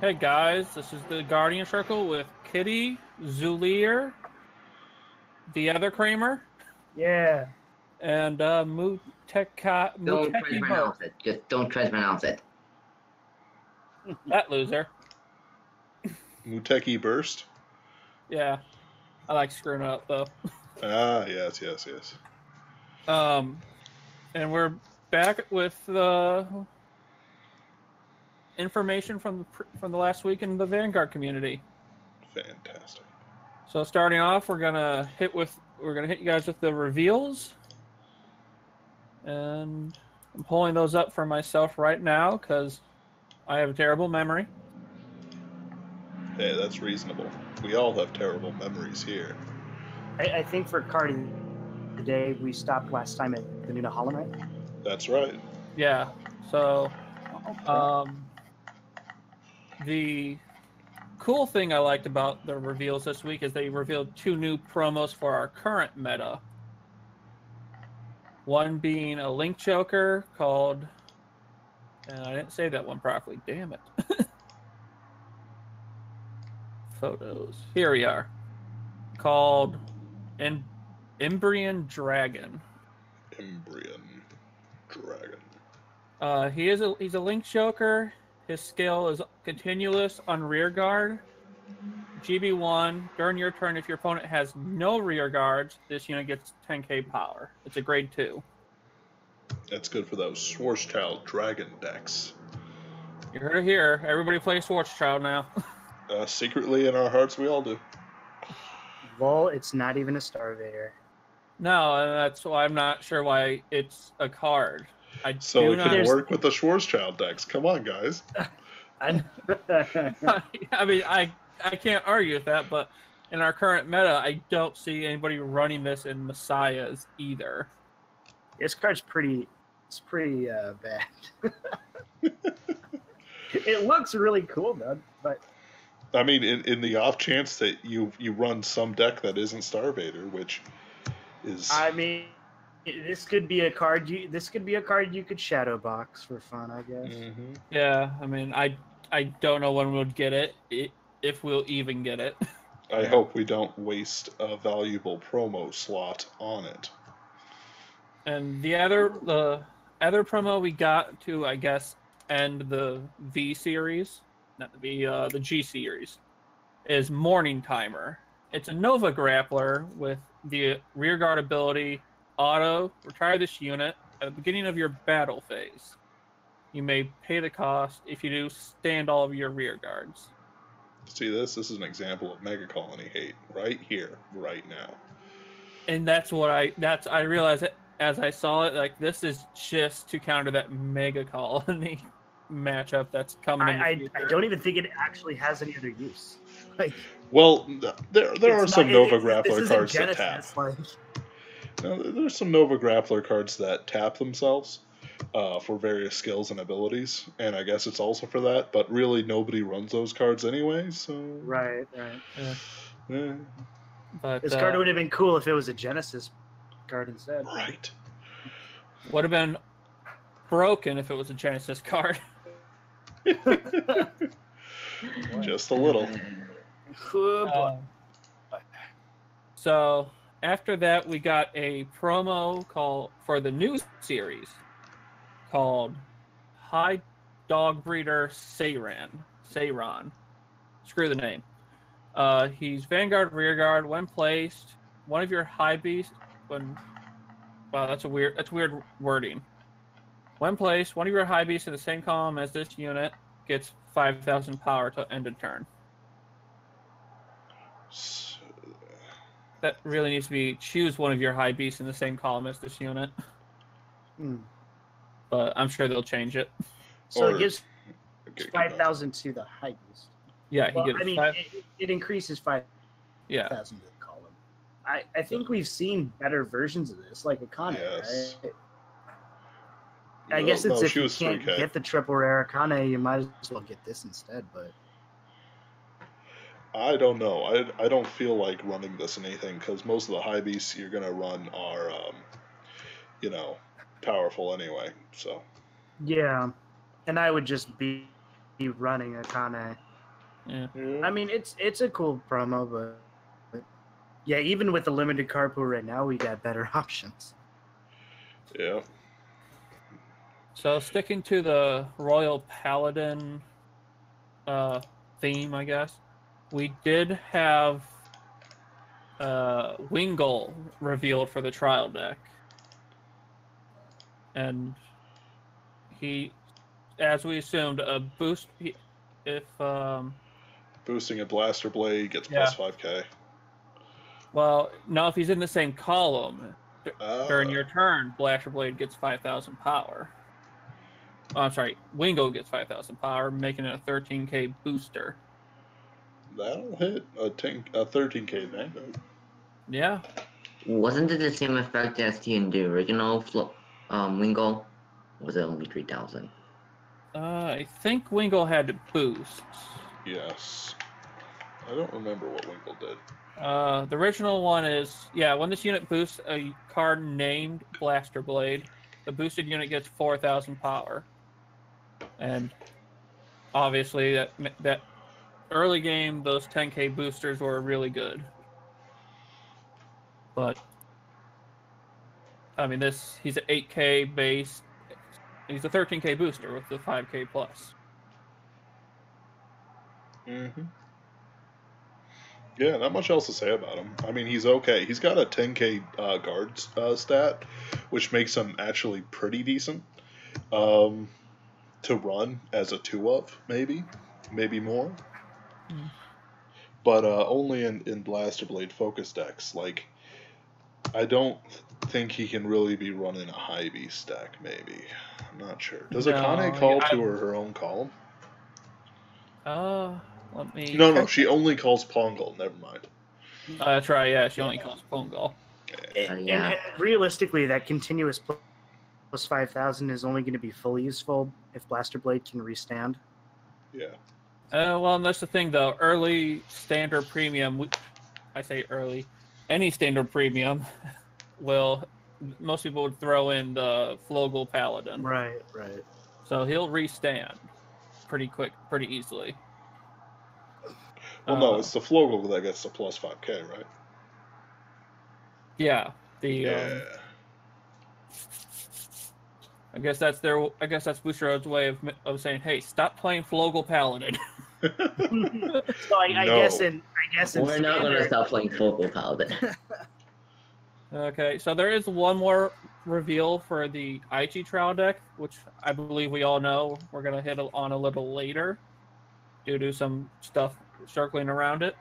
Hey guys, this is the Guardian Circle with Kitty, Zulier, the other Kramer, Yeah. and Don't try to Muteki Bird. pronounce it. Just don't try to pronounce it. That loser. Muteki Burst? Yeah, I like screwing it up though. Ah, yes. And we're back with the information from the last week in the Vanguard community. Fantastic. So starting off, we're gonna hit you guys with the reveals, and I'm pulling those up for myself right now because I have a terrible memory. Hey, that's reasonable. We all have terrible memories here. I think for card today, we stopped last time at the Nuna Holland, right? That's right. Yeah. So, Okay. the cool thing I liked about the reveals this week is they revealed 2 new promos for our current meta. One being a link choker called, and I didn't say that one properly. Damn it. Photos. Here we are. Called Embryon Dragon. Embryon Dragon. He's a link choker. His skill is continuous on rear guard. GB1, during your turn, if your opponent has no rear guards, this unit gets 10k power. It's a grade 2. That's good for those Schwarzschild Dragon decks. You heard it here. Everybody plays Schwarzschild now. Secretly in our hearts, we all do. Well, it's not even a Starvator. No, and that's why I'm not sure why it's a card. So it can work with the Schwarzschild decks. Come on, guys. I mean, I can't argue with that, but in our current meta, I don't see anybody running this in Messiahs either. This card's pretty bad. It looks really cool, though, but I mean, in the off chance that you run some deck that isn't Starvator, which is... I mean, this could be a card you could shadow box for fun, I guess. Mm-hmm. Yeah, I mean, I don't know when we'll get it, if we'll even get it. I hope we don't waste a valuable promo slot on it. And the other promo we got to, I guess, end the V series, not the V, the G series, is Morning Timer. It's a Nova Grappler with the rearguard ability, auto, retire this unit at the beginning of your battle phase. You may pay the cost. If you do, stand all of your rear guards. See this? This is an example of Mega Colony hate right here, right now. And that's what I realized it as I saw it. Like, this is just to counter that Mega Colony matchup that's coming. I don't even think it actually has any other use. Like, well, there are some Nova Grappler cards Genesis, that tap. like... Now, there's some Nova Grappler cards that tap themselves for various skills and abilities, and I guess it's also for that, but really nobody runs those cards anyway, so... Right. Yeah. But this card would have been cool if it was a Genesis card instead. Right. Would have been broken if it was a Genesis card. Just a little. So after that, we got a promo for the new series called High Dog Breeder Seiran. Screw the name. He's Vanguard Rearguard. When placed, one of your high beasts. Wow, that's weird wording. When placed, one of your high beasts in the same column as this unit gets 5,000 power to end a turn. That really needs to be choose one of your high beasts in the same column as this unit. But I'm sure they'll change it. So it gives 5,000 to the high beast. Yeah, it increases 5,000 to the column. I think we've seen better versions of this, like Akane, yes. right? I guess it's if you can't get the triple rare Akane, you might as well get this instead, but... I don't know. I don't feel like running this in anything, because most of the high beasts you're going to run are, powerful anyway, so... Yeah, and I would just be running Akane. Yeah. I mean, it's a cool promo, but yeah, even with the limited card pool right now, we got better options. Yeah. So sticking to the Royal Paladin theme, I guess, we did have Wingull revealed for the trial deck. And he, as we assumed, a boost if Boosting a Blaster Blade gets plus 5k. Well, no, if he's in the same column during your turn, Blaster Blade gets 5,000 power. Oh, I'm sorry, Wingo gets 5,000 power, making it a 13k booster. That'll hit a 13k Vanguard. Yeah. Wasn't it the same effect as in the original Wingo? Or was it only 3,000? I think Wingo had boosts. Yes. I don't remember what Wingull did. The original one is, when this unit boosts a card named Blaster Blade, the boosted unit gets 4,000 power. And obviously, that early game, those 10k boosters were really good. But, I mean, he's an 8k base. He's a 13k booster with the 5k plus. Mm-hmm. Yeah, not much else to say about him. I mean, he's okay. He's got a 10k guard stat, which makes him actually pretty decent to run as a 2-of, maybe more. But only in Blaster Blade focus decks. Like, I don't think he can really be running a high beast deck, maybe. I'm not sure. Does Akane call to her own column? Let me... No, she only calls Pongal. Never mind. That's right, yeah, she only calls Pongal. And realistically, that continuous plus 5,000 is only going to be fully useful if Blaster Blade can restand. Yeah. Well, and that's the thing, though. Early standard premium, I say early, any standard premium most people would throw in the Flogel Paladin. Right. So he'll restand pretty easily. Well, no, it's the Flogel that gets the plus 5k, right? Yeah. I guess that's Booster Road's way of saying, "Hey, stop playing Flogel Paladin." So I guess in we're not going to stop playing Flogel Paladin. Okay, so there is one more reveal for the IYG trial deck, which I believe we all know we're going to hit on a little later due to some stuff circling around it.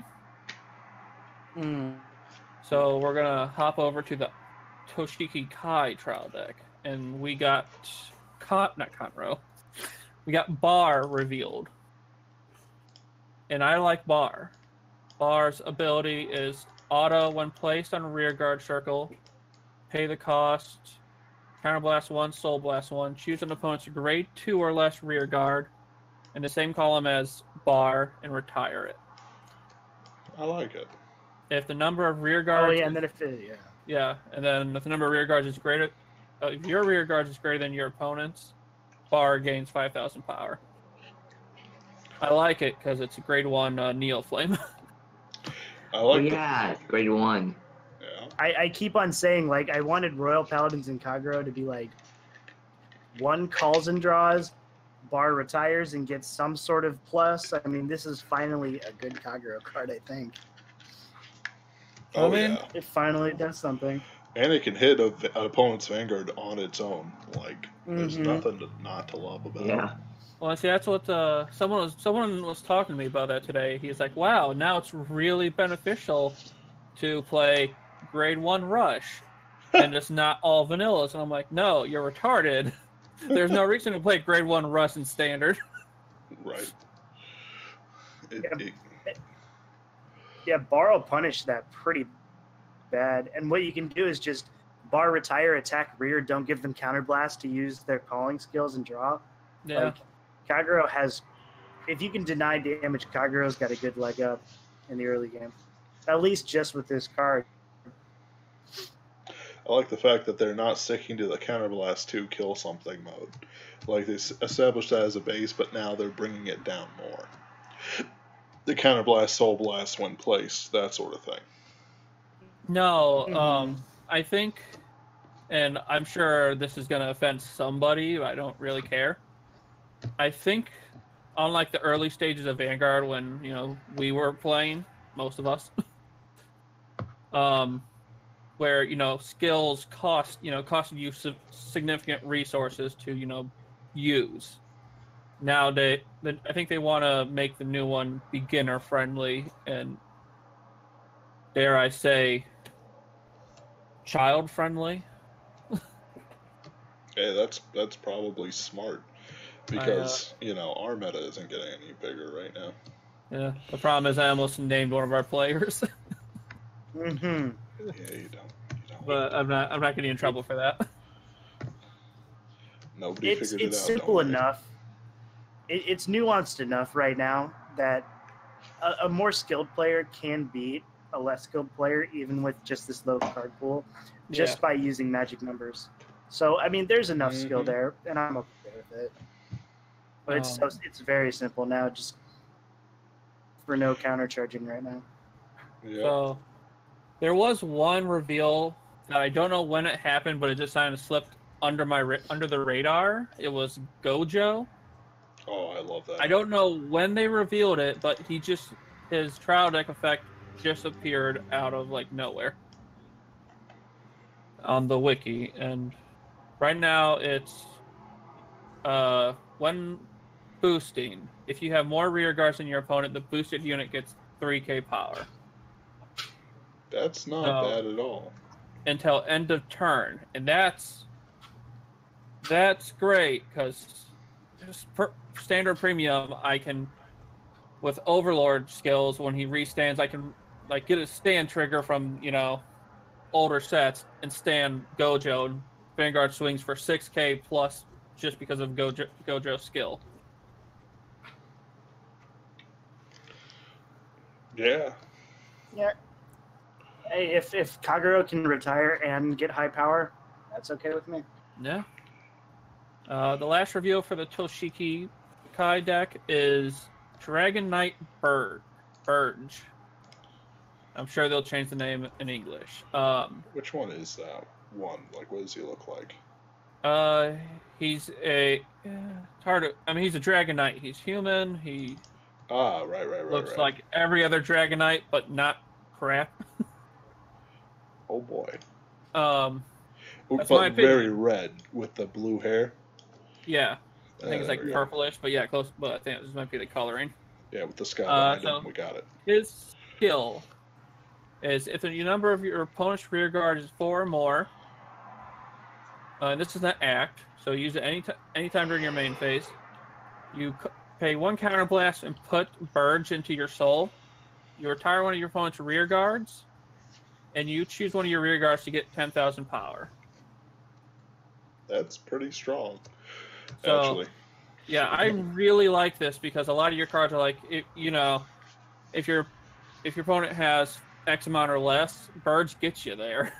So we're going to hop over to the Toshiki Kai trial deck, and we got we got Bar revealed. And I like Bar. Bar's ability is auto when placed on a rear guard circle, pay the cost, counterblast 1, soul blast 1, choose an opponent's grade 2 or less rear guard in the same column as Bar and retire it. I like it. If the number of rear guards... and then if the number of rear guards is greater... if your rear guards is greater than your opponent's, Bar gains 5,000 power. I like it because it's a grade 1 Neoflame. I like grade 1. Yeah. I keep on saying, like, I wanted Royal Paladins and Kagero to be like, one calls and draws, Bar retires and gets some sort of plus. I mean, this is finally a good Kagero card, I think. It finally does something. And it can hit an opponent's Vanguard on its own. Like, there's nothing not to love about it. Yeah. Well, see, that's what someone was talking to me about that today. He's like, "Wow, now it's really beneficial to play grade 1 Rush, and it's not all vanillas." And I'm like, "No, you're retarded. There's no reason to play grade 1 Rush in standard." Right. Bar will punish that pretty bad. And what you can do is just Bar retire, attack rear, don't give them counterblast to use their calling skills and draw. Yeah. Like, Kagero has, if you can deny damage, Kagero's got a good leg up in the early game. At least just with this card. I like the fact that they're not sticking to the counterblast 2 kill something mode. Like, they established that as a base, but now they're bringing it down more. The counterblast, soul blast when placed, that sort of thing. No, I think, and I'm sure this is going to offend somebody, but I don't really care. I think, unlike the early stages of Vanguard when, we were playing, most of us, where, skills costed you significant resources to, use. Now I think they want to make the new one beginner friendly and, dare I say, child friendly. Hey, that's probably smart because our meta isn't getting any bigger right now. Yeah, the problem is I almost named one of our players. Yeah, you don't. But I'm not getting in trouble for that. Nobody figured it out. It's simple enough. It's nuanced enough right now that a more skilled player can beat a less skilled player, even with just this low card pool, just by using magic numbers. So, I mean, there's enough skill there, and I'm okay with it. But it's very simple now, just for no counter charging right now. Yeah. So, there was one reveal that I don't know when it happened, but it just kind of slipped under the radar. It was Gojo. Oh, I love that. I don't know when they revealed it, but his trial deck effect just appeared out of nowhere on the wiki, and right now it's when boosting, if you have more rear guards than your opponent, the boosted unit gets 3k power. That's not bad at all. Until end of turn, and that's great because just standard premium, I can, with Overlord skills, when he restands, I can get a stand trigger from older sets and stand Gojo, and Vanguard swings for 6k plus just because of Gojo's skill. Yeah. Yeah. Hey, if Kagero can retire and get high power, that's okay with me. Yeah. The last reveal for the Toshiki Kai deck is Dragon Knight Burge. I'm sure they'll change the name in English. Which one is that one? What does he look like? He's he's a Dragon Knight. He's human. He right. Looks like every other Dragon Knight, but not crap. Oh boy. That's but my opinion. Very red with the blue hair. Yeah. I think it's purplish, but yeah, close. But I think this might be the coloring. Yeah, with the sky behind him, we got it. His skill is if the number of your opponent's rear guard is 4 or more. This is an act, so use it anytime during your main phase. You pay 1 counterblast and put Burge into your soul. You retire one of your opponent's rear guards, and you choose one of your rear guards to get 10,000 power. That's pretty strong. So, actually. Yeah, I really like this because a lot of your cards are if your opponent has X amount or less, Burge gets you there.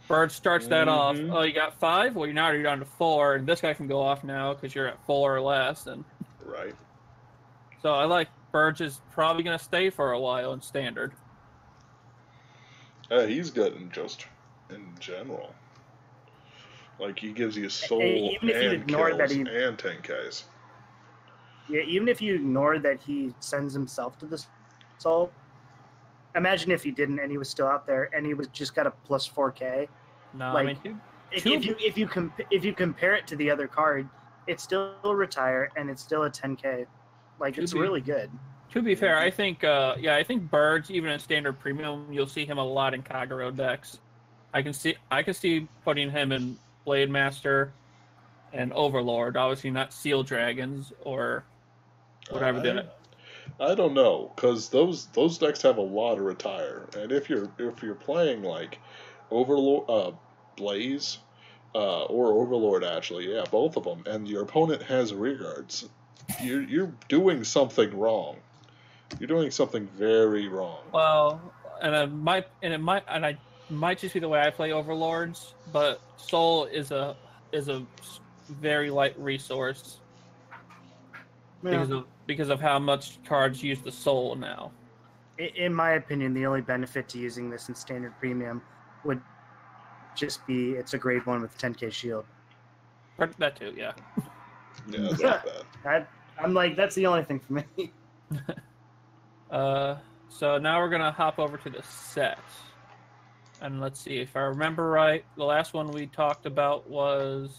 Burge starts that off. Oh, you got 5? Well, you're down to 4, and this guy can go off now because you're at 4 or less. And right. So I like Burge is probably going to stay for a while in Standard. He's good in general. He gives you soul even if you ignore kills that he, and 10Ks. Yeah, even if you ignore that he sends himself to the soul. Imagine if he didn't and he was still out there and he was just got a plus 4k. No, if you compare it to the other card, it's still retire and it's still a 10k. It's really good. To be fair, I think Burge, even in Standard Premium, you'll see him a lot in Kagero decks. I can see putting him in Blade Master and Overlord. Obviously, not Seal Dragons or whatever. I don't know, because those decks have a lot of retire, and if you're playing Overlord, Blaze, or Overlord, actually, yeah, both of them, and your opponent has rear guards, you're doing something wrong. You're doing something very wrong. Well, it might just be the way I play Overlords, but Soul is a very light resource. because of how much cards use the soul now. In my opinion, the only benefit to using this in standard premium would just be it's a grade 1 with 10k shield. That too, yeah. Yeah, that's not bad. I'm like, that's the only thing for me. So now we're gonna hop over to the set, and let's see if I remember right. The last one we talked about was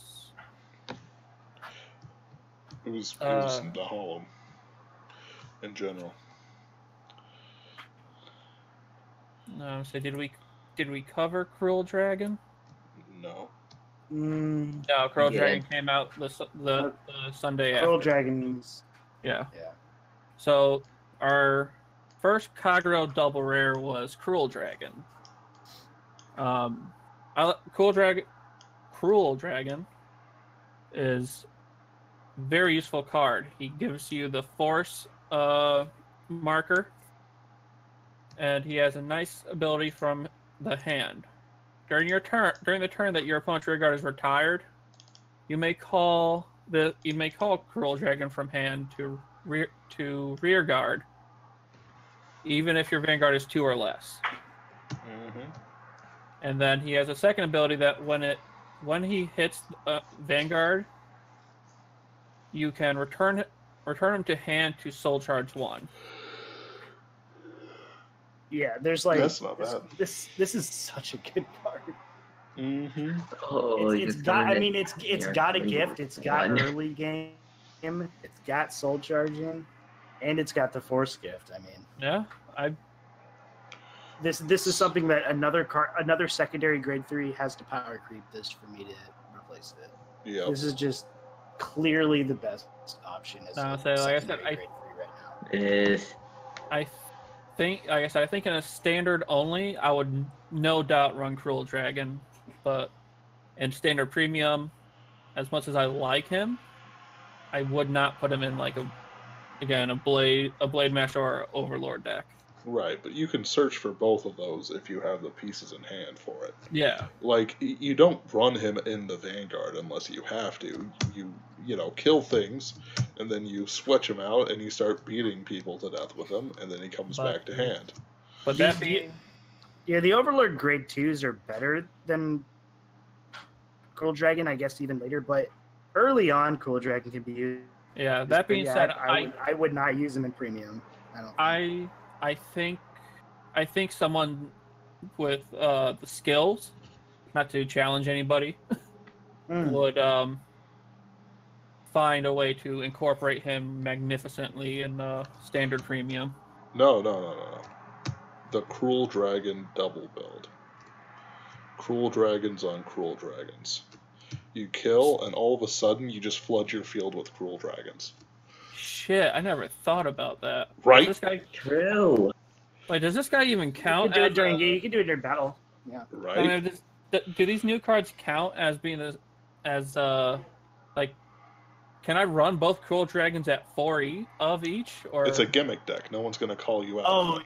It was the Hollow in general. So did we cover Cruel Dragon? No. No, Cruel Dragon came out the Sunday after. Cruel Dragons. Yeah. Yeah. So our first Kagero double rare was Cruel Dragon. Cruel Dragon is a very useful card. He gives you the Force marker, and he has a nice ability from the hand. During the turn that your opponent's rear guard is retired, you may call Cruel Dragon from hand to rear guard, even if your vanguard is 2 or less. Mm-hmm. And then he has a second ability that when he hits vanguard, you can return him to hand to soul charge 1. Yeah, there's like That's not bad. This is such a good card. Mm-hmm. Oh, It's got a gift. It's got early game. It's got soul charging, and it's got the force gift. I mean, Yeah, this is something that another secondary grade 3 has to power creep this for me to replace it. Yeah. This is just clearly the best option. As like I said, grade 3 right now. It is. I think in a standard only, I would no doubt run Cruel Dragon, but in standard premium, as much as I like him, I would not put him in like a Blade Master or Overlord deck. Right, but you can search for both of those if you have the pieces in hand for it. Yeah. Like, you don't run him in the Vanguard unless you have to. You kill things, and then you switch him out, and you start beating people to death with him, and then he comes back to hand. But that being... Yeah, the Overlord grade 2s are better than Cruel Dragon, I guess, even later, but early on, Cruel Dragon can be used. Yeah, that being said, I would not use him in premium. I think someone with the skills, not to challenge anybody, would find a way to incorporate him magnificently in standard premium. No. The Cruel Dragon double build. Cruel Dragons on Cruel Dragons. You kill, and all of a sudden, you just flood your field with Cruel Dragons. Shit, I never thought about that. Right? Does this guy... True. Wait, does this guy even count? You can do it during battle. Yeah. Right? I mean, do these new cards count as being like? Can I run both Cruel Dragons at 4 of each? Or It's a gimmick deck. No one's going to call you out. Oh,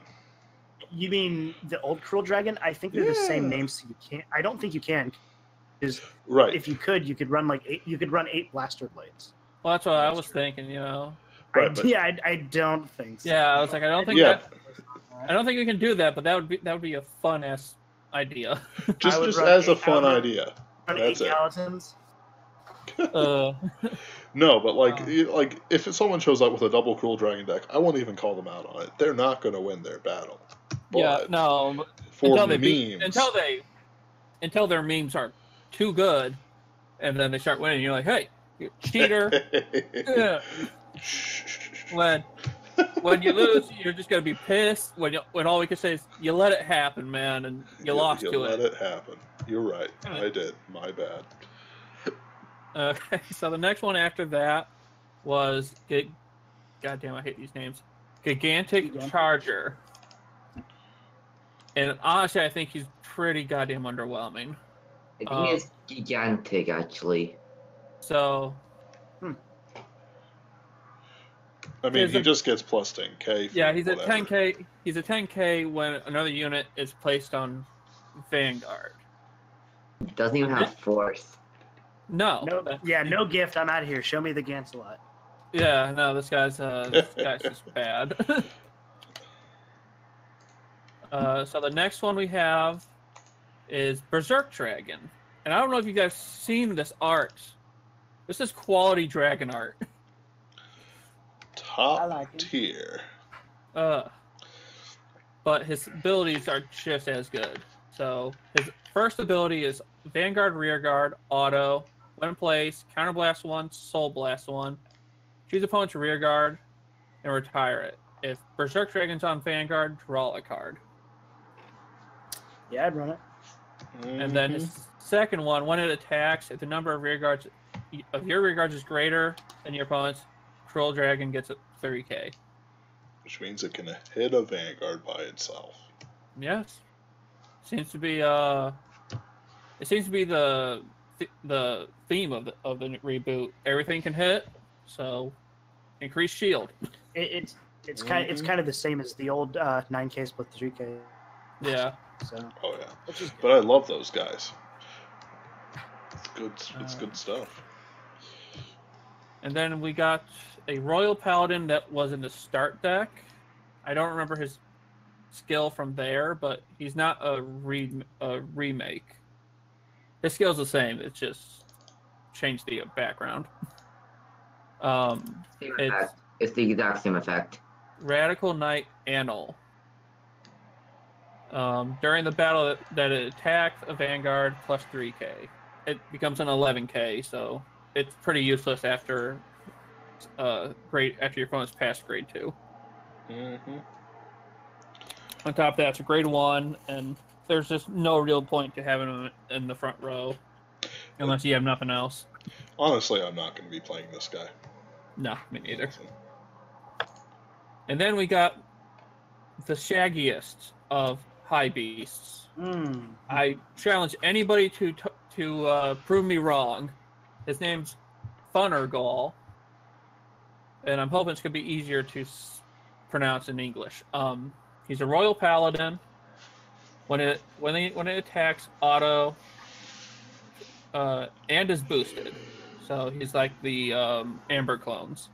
you mean the old Cruel Dragon? I think they're the same names. So you can't. I don't think you can. Because right. If you could, you could run like 8. You could run 8 Blaster Blades. Well, that's what I was thinking. Right, I don't think so. Yeah, I was like, I don't think we can do that, but that would be a fun ass idea. just as a fun idea. Run That's 8 it. skeletons. No, but like if someone shows up with a double Cruel Dragon deck, I won't even call them out on it. They're not going to win their battle. But for memes, until their memes are too good, and then they start winning. You're like, hey, you cheater. Yeah. When you lose, you're just gonna be pissed. When all we can say is, you let it happen, man, and you lost to it. You let it happen. You're right. I did. My bad. Okay, so the next one after that was goddamn, I hate these names. Gigantic Charger. And honestly, I think he's pretty goddamn underwhelming. I think it's gigantic, actually. So, I mean, he just gets plus 10k. Yeah, he's at 10k. He's a 10k when another unit is placed on Vanguard. He doesn't even have force. No. No gift. I'm out of here. Show me the Gancelot. Yeah, no, this guy's just bad. So the next one we have is Berserk Dragon. And I don't know if you guys seen this art. This is quality dragon art. Top tier. But his abilities are just as good. So his first ability is Vanguard Rearguard, Auto, when in place, Counterblast 1, Soul Blast 1. Choose opponent's Rearguard and retire it. If Berserk Dragon's on Vanguard, draw a card. Yeah, I'd run it. And then his second one, when it attacks, if the number of rearguards of your rearguards is greater than your opponent's, Troll Dragon gets a 30k. Which means it can hit a Vanguard by itself. Yes. Seems to be it seems to be the theme of the reboot. Everything can hit, so increase shield. It's kind of the same as the old 9K split 3K. Yeah. So. Oh yeah. But I love those guys. It's good. It's good stuff. And then we got a Royal Paladin that was in the start deck. I don't remember his skill from there, but he's not a remake. His skill's the same. It's just changed the background. It's the exact same effect. Radical Knight Annal. During the battle that it attacks a Vanguard plus 3k. It becomes an 11k, so it's pretty useless after after your opponent's past grade 2. Mm-hmm. On top of that, it's a grade 1, and there's just no real point to having him in the front row unless you have nothing else. Honestly, I'm not going to be playing this guy. No, me neither. And then we got the shaggiest of high beasts. I challenge anybody to prove me wrong. His name's Funnergall, and I'm hoping it's going to be easier to pronounce in English. He's a Royal Paladin. When it attacks, auto, and is boosted. So he's like the Amber clones.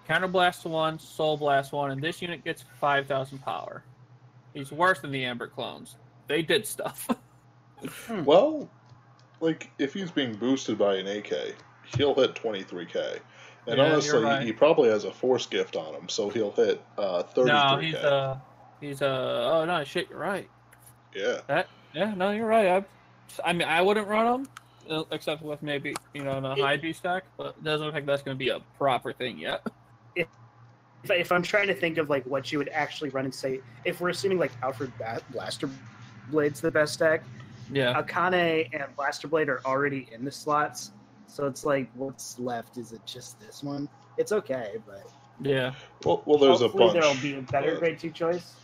Counterblast 1, Soul Blast 1, and this unit gets 5,000 power. He's worse than the Amber clones. They did stuff. Well, like, if he's being boosted by an AK, he'll hit 23k. And Yeah, honestly, you're right. he probably has a force gift on him, so he'll hit 33k. No, oh no, shit, you're right. Yeah. No, you're right. I mean, I wouldn't run him, except with maybe, in a high B stack, but it doesn't look like that's going to be a proper thing yet. If I'm trying to think of like what you would actually run and say, if we're assuming like Alfred Blaster Blade's the best deck, Yeah. Akane and Blaster Blade are already in the slots, so it's like, what's left? Is it just this one? It's okay, but Yeah. Well, there's a hopefully bunch. there'll be a better grade 2 choice.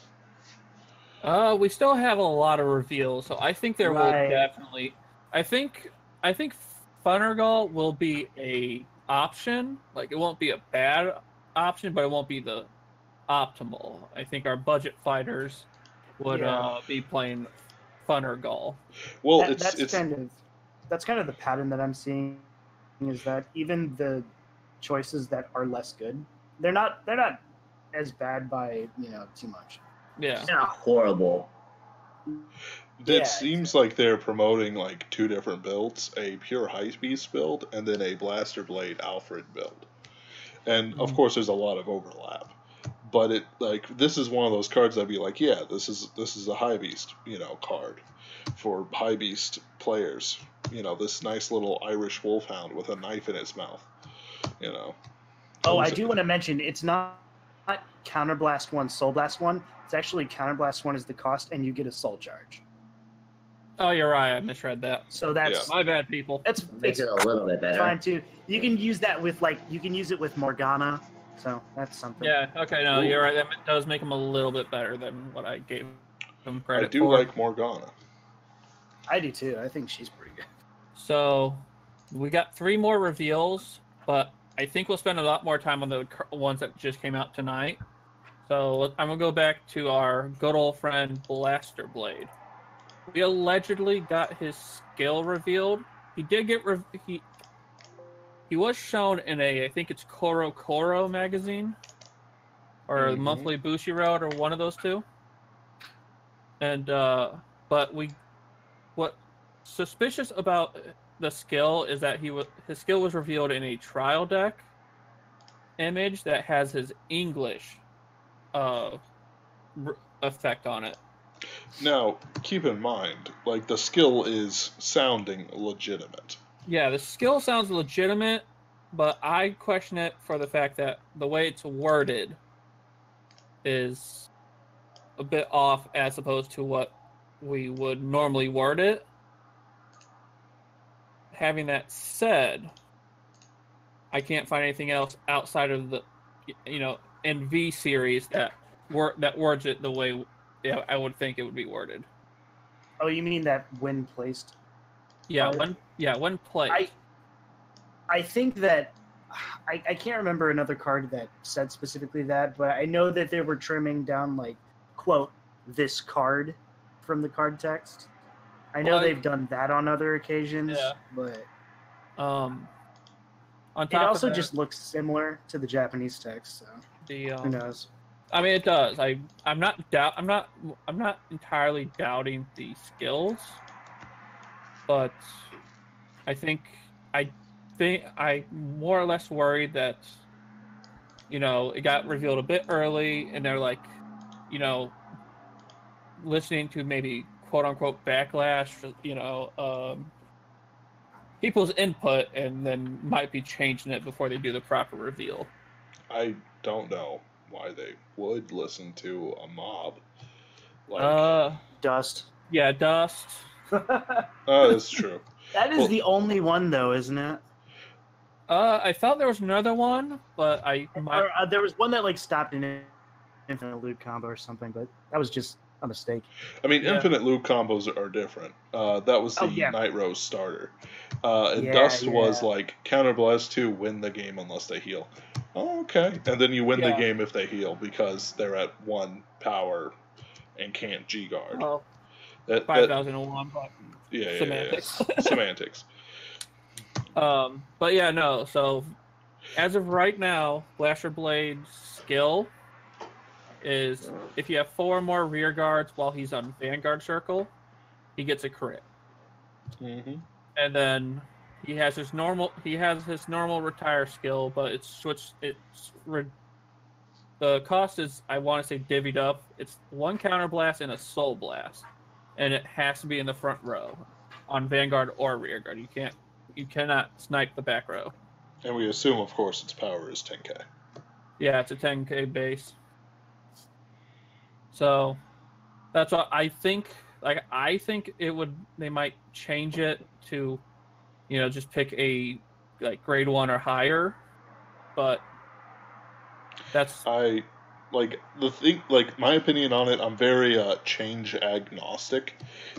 We still have a lot of reveals, so I think there will Right. definitely. I think Funnergall will be a option. Like, it won't be a bad option, but it won't be the optimal. I think our budget fighters would be playing Funnergall. Well, That's kind of the pattern that I'm seeing, is that even the choices that are less good, they're not as bad by too much. Yeah. It's not horrible. It seems like they're promoting like two different builds: a pure high beast build and then a Blaster Blade Alfred build. And of course, there's a lot of overlap. But this is one of those cards that'd be like, yeah, this is a high beast, card for high beast players. This nice little Irish wolfhound with a knife in its mouth. Oh, I do want to mention, it's not Counterblast 1, Soul Blast 1. It's actually Counterblast 1 is the cost, and you get a soul charge. Oh, you're right. I misread that. So that's My bad, people. It's Makes it a little bit better. fine too. You can use that with you can use it with Morgana. So that's something. Yeah. Okay. No, you're right. That does make him a little bit better than what I gave him credit I do for. like Morgana. I do too. I think she's pretty good. So we got 3 more reveals, but I think we'll spend a lot more time on the ones that just came out tonight. So I'm going to go back to our good old friend Blaster Blade. We allegedly got his skill revealed. He did get he was shown in I think it's Koro Koro magazine, or Monthly Bushiroad, or one of those two. And but what suspicious about the skill is that his skill was revealed in a trial deck image that has his English effect on it. Now, keep in mind, like, the skill is sounding legitimate. Yeah, the skill sounds legitimate, but I question it for the fact that the way it's worded is a bit off as opposed to what we would normally word it. Having that said, I can't find anything else outside of the, NV series that words it the way I would think it would be worded. Oh, you mean that when placed? Yeah, when placed. I think that I can't remember another card that said specifically that, but I know that they were trimming down, like, quote, this card from the card text. I know they've done that on other occasions, but on top it also of that, just looks similar to the Japanese text, so who knows? I mean, it does. I'm not entirely doubting the skills, but I think I'm more or less worried that it got revealed a bit early, and they're like, listening to maybe quote unquote backlash, people's input, and then might be changing it before they do the proper reveal. I don't know why they would listen to a mob. Like, Dust. Yeah, Dust. Oh, that's true. That is the only one, though, isn't it? I thought there was another one, but there was one that like stopped an infinite loot combo or something, but that was just a mistake. I mean, infinite loot combos are different. That was the Night Rose starter. And Dust was like counter blast to win the game unless they heal. Oh, okay. And then you win the game if they heal because they're at 1 power and can't G guard. Oh, 5001. Semantics. Semantics. But yeah, no. So as of right now, Blaster Blade's skill is if you have 4 more rear guards while he's on Vanguard Circle, he gets a crit. Mm-hmm. And then he has his normal retire skill, but the cost is, I want to say, divvied up. It's 1 counter blast and a soul blast, and it has to be in the front row on Vanguard or rear guard. You cannot snipe the back row. And we assume, of course, its power is 10k. Yeah, it's a 10k base. So that's what I think. Like, I think they might change it to, just pick a grade 1 or higher. But that's my opinion on it. I'm very change agnostic.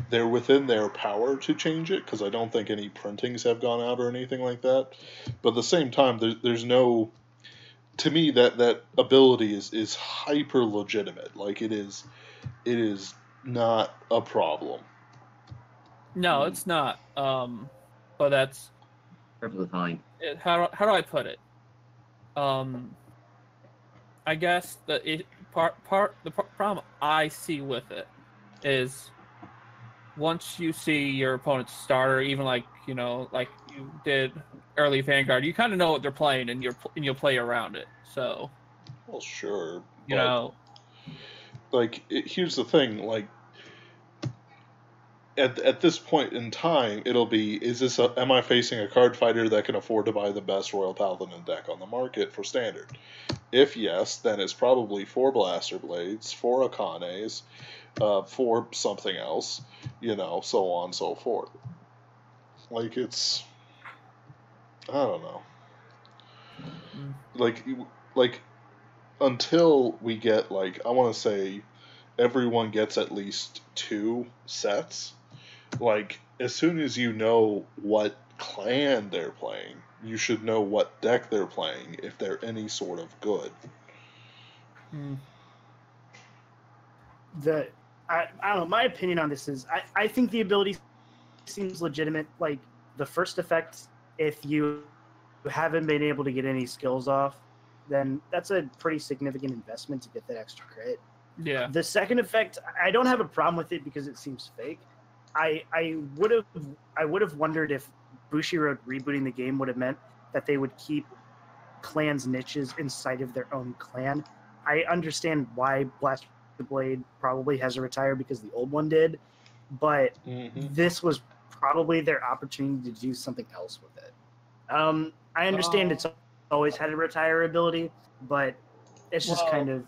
They're within their power to change it because I don't think any printings have gone out or anything like that. But at the same time, there's no. To me, that ability is hyper legitimate. Like, it is not a problem. No, it's not. But that's perfectly fine. How do I put it? I guess the problem I see with it is once you see your opponent's starter, even like you did early Vanguard, you kind of know what they're playing, and you'll play around it. So, well, sure, here's the thing, like. At this point in time, it'll be, am I facing a card fighter that can afford to buy the best Royal Paladin deck on the market for Standard? If yes, then it's probably 4 Blaster Blades, 4 Akanes, 4 something else, so on and so forth. Like, it's... I don't know. Like, until we get, I want to say, everyone gets at least 2 sets... as soon as you know what clan they're playing, you should know what deck they're playing if they're any sort of good. I don't know, my opinion on this is I think the ability seems legitimate. Like, the first effect, if you haven't been able to get any skills off, then that's a pretty significant investment to get that extra crit. Yeah. The second effect, I don't have a problem with it because it seems fake. I would have wondered if Bushiroad rebooting the game would have meant that they would keep clans' niches inside of their own clan. I understand why Blaster Blade probably has a retire because the old one did, but this was probably their opportunity to do something else with it. I understand it's always had a retire ability, but it's just kind of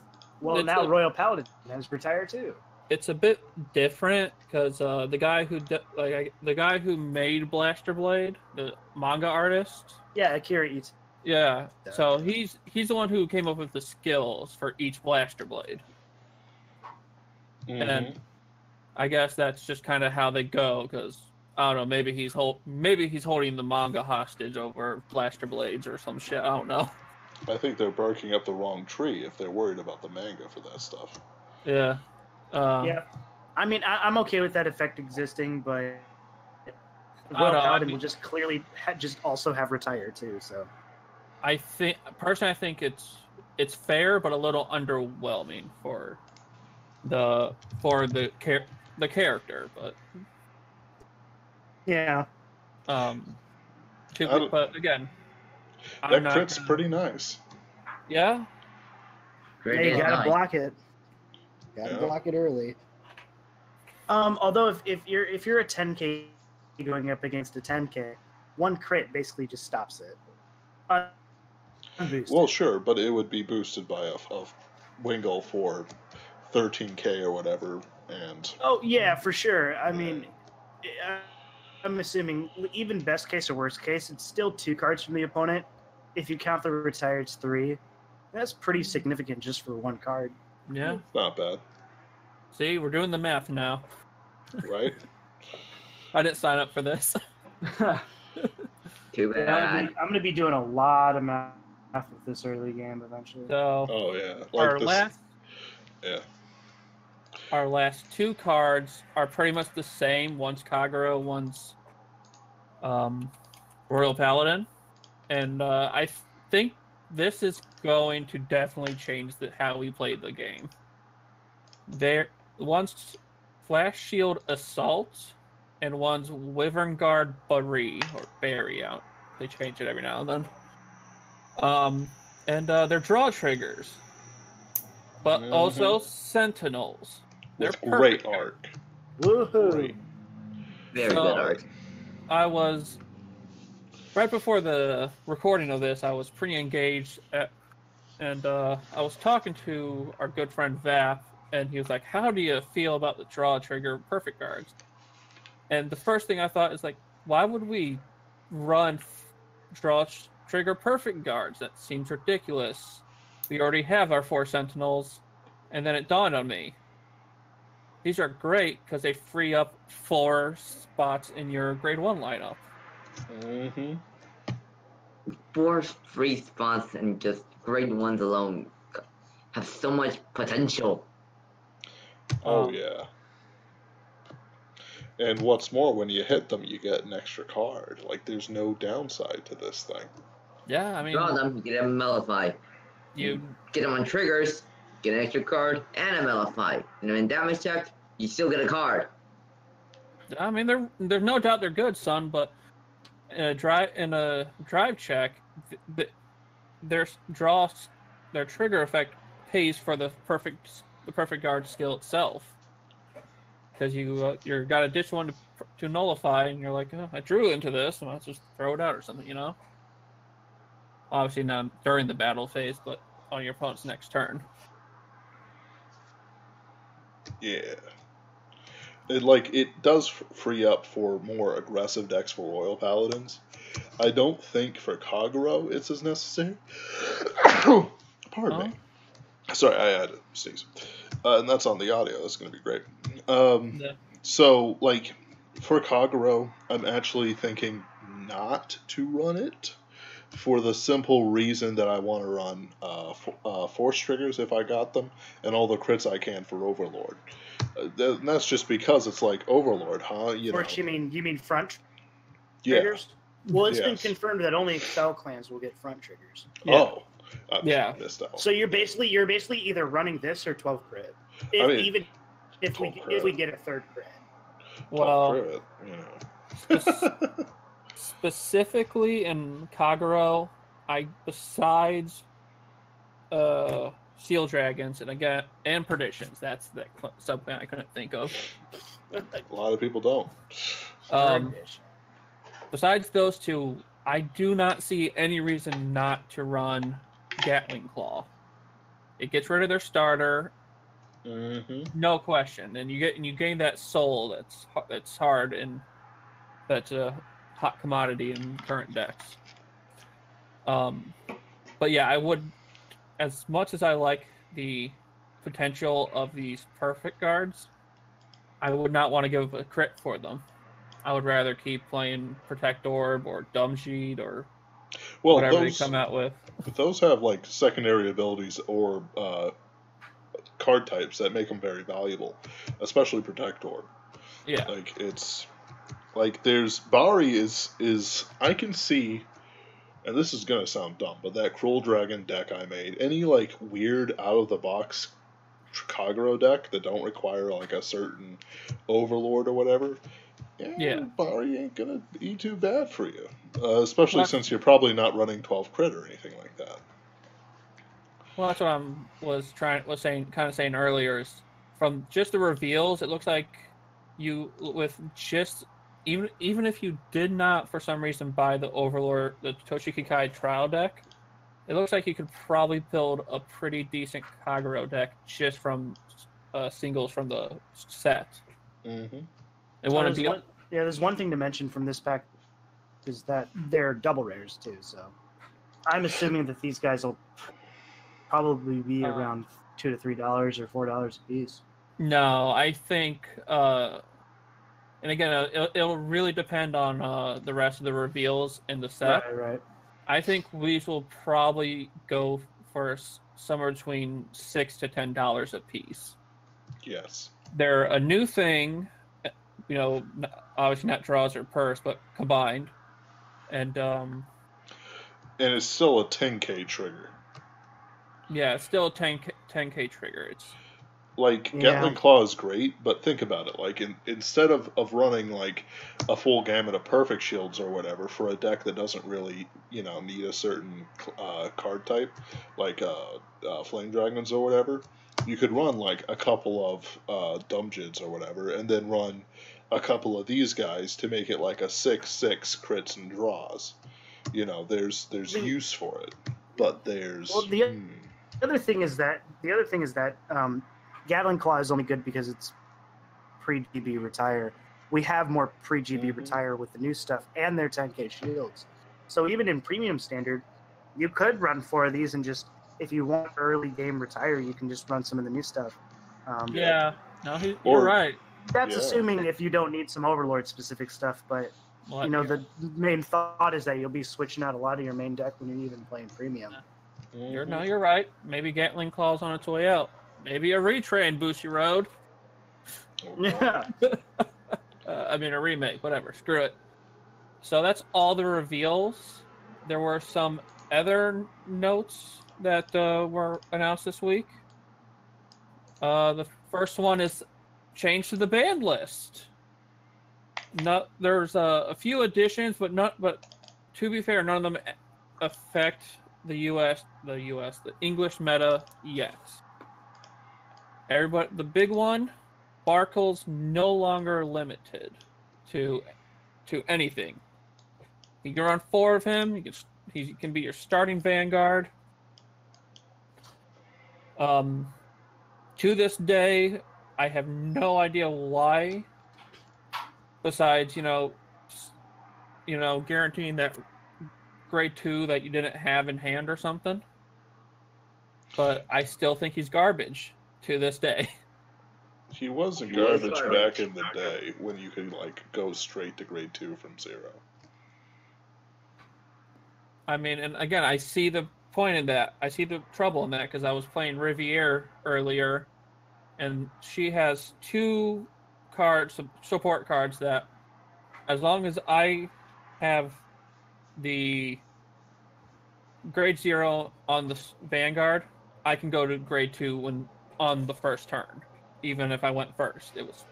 now Royal Paladin has retire too. It's a bit different because the guy who made Blaster Blade, the manga artist. Yeah, Akira Ito. Yeah, so he's the one who came up with the skills for each Blaster Blade, and I guess that's just kind of how they go. Because I don't know, maybe he's holding the manga hostage over Blaster Blades or some shit. I don't know. I think they're barking up the wrong tree if they're worried about the manga for that stuff. Yeah. Yeah. I mean, I'm okay with that effect existing, but Royal Paladin will just clearly just also have retire too. So I think it's fair, but a little underwhelming for the character. But yeah. But again, that crit's pretty nice. Yeah. Hey, you gotta block it. Gotta block it early. Although if you're a 10k going up against a 10k, one crit basically just stops it. Well, sure, but it would be boosted by a Wingle for 13k or whatever, and yeah, for sure. I mean, I'm assuming even best case or worst case, it's still 2 cards from the opponent. If you count the retire, it's 3. That's pretty significant just for 1 card. Yeah, not bad. See, we're doing the math now. Right. I didn't sign up for this. Too bad. I'm going to be doing a lot of math with this early game eventually. So, our last 2 cards are pretty much the same. One's Kagero, one's Royal Paladin. And I think this is going to definitely change how we play the game. One's Flash Shield Assault, and one's Wyvern Guard Barry, or Barry out. They change it every now and then. And they're draw triggers, but also Sentinels. They're great art. Woohoo! Great. Very good art. I was right before the recording of this. I was pretty engaged, and I was talking to our good friend Vap, and he was like, "How do you feel about the draw trigger perfect guards?" And the first thing I thought is like, why would we run draw trigger perfect guards? That seems ridiculous. We already have our 4 Sentinels. And then it dawned on me, these are great because they free up 4 spots in your grade 1 lineup. 4 free spots and just grade 1s alone have so much potential. Oh, yeah. And what's more, when you hit them, you get an extra card. Like, there's no downside to this thing. Yeah, I mean... Draw them, you get them Mellify. You get them on triggers, get an extra card, and a Mellify. And in damage check, you still get a card. I mean, there's no doubt they're good, son, but in a drive check, their trigger effect pays for the perfect guard skill itself. Because you got to ditch one to nullify, and you're like, oh, I drew into this, and let's just throw it out or something, you know? Obviously not during the battle phase, but on your opponent's next turn. Yeah. It does free up for more aggressive decks for Royal Paladins. I don't think for Kagero it's as necessary. Pardon me. Sorry, I had to sneeze. And that's on the audio. That's going to be great. So, for Kagero, I'm actually thinking not to run it for the simple reason that I want to run Force Triggers if I got them, and all the crits I can for Overlord. That's just because it's like, Overlord, huh? Force, you mean front triggers? Well, it's been Yes. confirmed that only Expel clans will get front triggers. Yeah. Oh, I Yeah. missed out. So you're basically either running this or 12 crit. I mean, Even if 12 we crit. get a third crit. Well, Crit, you know. specifically in Kagero, besides Seal Dragons and Perditions, that's the something I couldn't think of. A lot of people don't. Besides those two, I do not see any reason not to run Gatling Claw. It gets rid of their starter, no question, and you gain that soul that's hard and that's a hot commodity in current decks. But yeah, I would, as much as I like the potential of these perfect guards, I would not want to give a crit for them. I would rather keep playing Protect Orb or Dumb Sheet or whatever they come out with. Those have like secondary abilities or card types that make them very valuable, especially Protect Orb. Yeah. Like it's like there's Bari is I can see, and this is gonna sound dumb, but that Cruel Dragon deck I made, any like weird out of the box Kagero deck that don't require like a certain Overlord or whatever, Bari ain't gonna be too bad for you. Especially since you're probably not running 12 crit or anything like that. Well, that's what I was saying earlier. Is from just the reveals, it looks like you with just even if you did not for some reason buy the Overlord, the Toshiki Kai trial deck, it looks like you could probably build a pretty decent Kagero deck just from singles from the set. Mm-hmm. There's one thing to mention from this pack is that they're double rares too. So I'm assuming that these guys will probably be around $2 to $3 or $4 a piece. No, I think, and again, it'll really depend on the rest of the reveals in the set. Right. I think these will probably go for somewhere between $6 to $10 a piece. Yes. They're a new thing, obviously not draws or purse, but combined. And it's still a 10k trigger. Yeah, it's still a 10k trigger. It's like Gatling Claw is great, but think about it. Like instead of running like a full gamut of perfect shields or whatever for a deck that doesn't really need a certain card type, like Flame Dragons or whatever, you could run like a couple of Dumjids or whatever, and then run a couple of these guys to make it like a 6/6 crits and draws. There's use for it, but there's the other thing is that Gatling Claw is only good because it's pre-GB retire. We have more pre-GB retire with the new stuff and their 10k shields. So even in premium standard, you could run 4 of these and just, if you want early game retire, you can just run some of the new stuff. You're right. That's assuming if you don't need some Overlord specific stuff, but the main thought is that you'll be switching out a lot of your main deck when you're even playing premium. You're right. Maybe Gatling Claw's on its way out. Maybe a retrain Bushy Road. Yeah. A remake, whatever. Screw it. So that's all the reveals. There were some other notes that were announced this week. The first one is change to the banned list. There's a few additions, but to be fair, none of them affect the English meta yet. The big one, Barkle's no longer limited to anything. You can run 4 of him. He can be your starting vanguard. To this day, I have no idea why. Besides, guaranteeing that grade 2 that you didn't have in hand or something. But I still think he's garbage to this day. He wasn't garbage back in the day when you could go straight to grade 2 from 0. And again, I see the point in that. I see the trouble in that because I was playing Riviere earlier, and she has 2 support cards that, as long as I have the grade 0 on the Vanguard, I can go to grade 2 when on the first turn, even if I went first. It was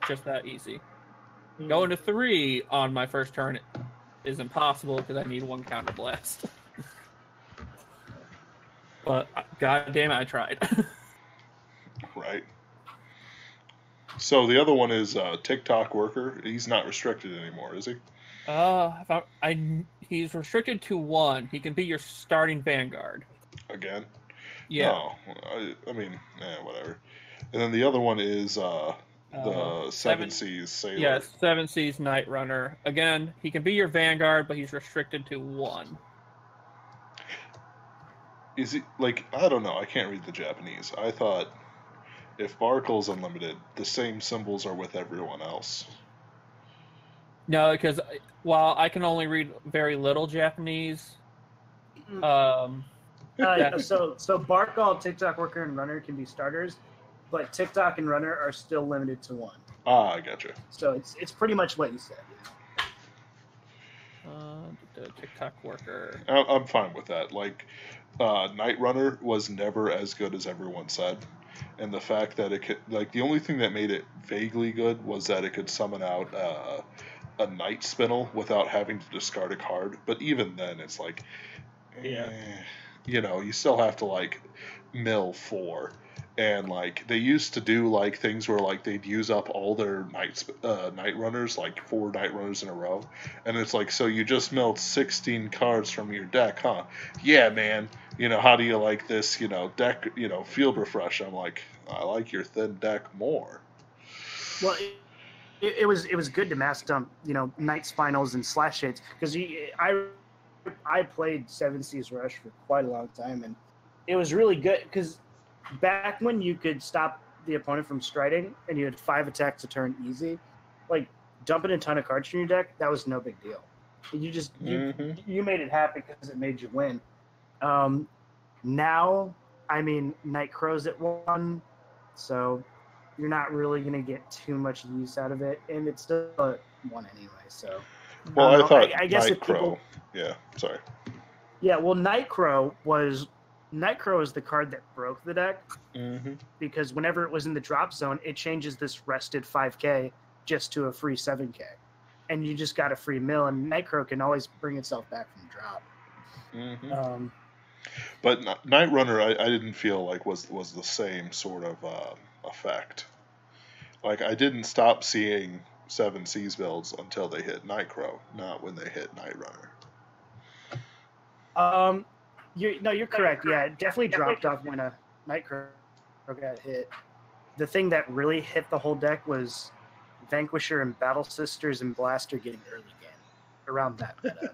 just that easy. Going to 3 on my first turn is impossible because I need 1 counter blast. But god damn it, I tried. Right. So the other one is TikTok worker. He's not restricted anymore, is he? He's restricted to 1. He can be your starting Vanguard. Again? Yeah. No, I mean, whatever. And then the other one is the Seven Seas Sailor. Yeah, Seven Seas Night Runner. Again, he can be your Vanguard, but he's restricted to 1. Is he, like, I don't know, I can't read the Japanese. I thought if Barkle's unlimited, the same symbols are with everyone else. No, because while I can only read very little Japanese, so Barkle, TikTok worker, and runner can be starters, but TikTok and runner are still limited to 1. Ah, I gotcha. So it's pretty much what you said. The TikTok worker. I'm fine with that. Like, Night Runner was never as good as everyone said. And the fact that it could, like, the only thing that made it vaguely good was that it could summon out a Night Spinel without having to discard a card. But even then, it's like, you know, you still have to, like, mill 4. And, like, they used to do, like, things where, like, they'd use up all their Night Runners, like 4 Night Runners in a row. And it's like, so you just milled 16 cards from your deck, huh? Yeah, man. You know, how do you like this, you know, deck, you know, field refresh? I'm like, I like your thin deck more. Well, it was good to mass dump, you know, Night Spinels and Slash Hits, because I played Seven Seas Rush for quite a long time, and it was really good, because back when you could stop the opponent from striding and you had 5 attacks a turn easy, like dumping a ton of cards from your deck, that was no big deal. You just you made it happen because it made you win. Now, I mean, Night Crow's at 1, so you're not really going to get too much use out of it, and it's still at 1 anyway. So, well, I thought I guess Night Crow. Yeah, sorry. Yeah, well, Night Crow is the card that broke the deck, because whenever it was in the drop zone, it changes this rested 5k just to a free 7k, and you just got a free mill, and Night Crow can always bring itself back from drop. But Night Runner, I didn't feel like was the same sort of effect. Like, I didn't stop seeing Seven Seas builds until they hit Night Crow, not when they hit Night Runner. You're correct. Yeah, it definitely dropped off when a Night Crow got hit. The thing that really hit the whole deck was Vanquisher and Battle Sisters and Blaster getting early game around that meta.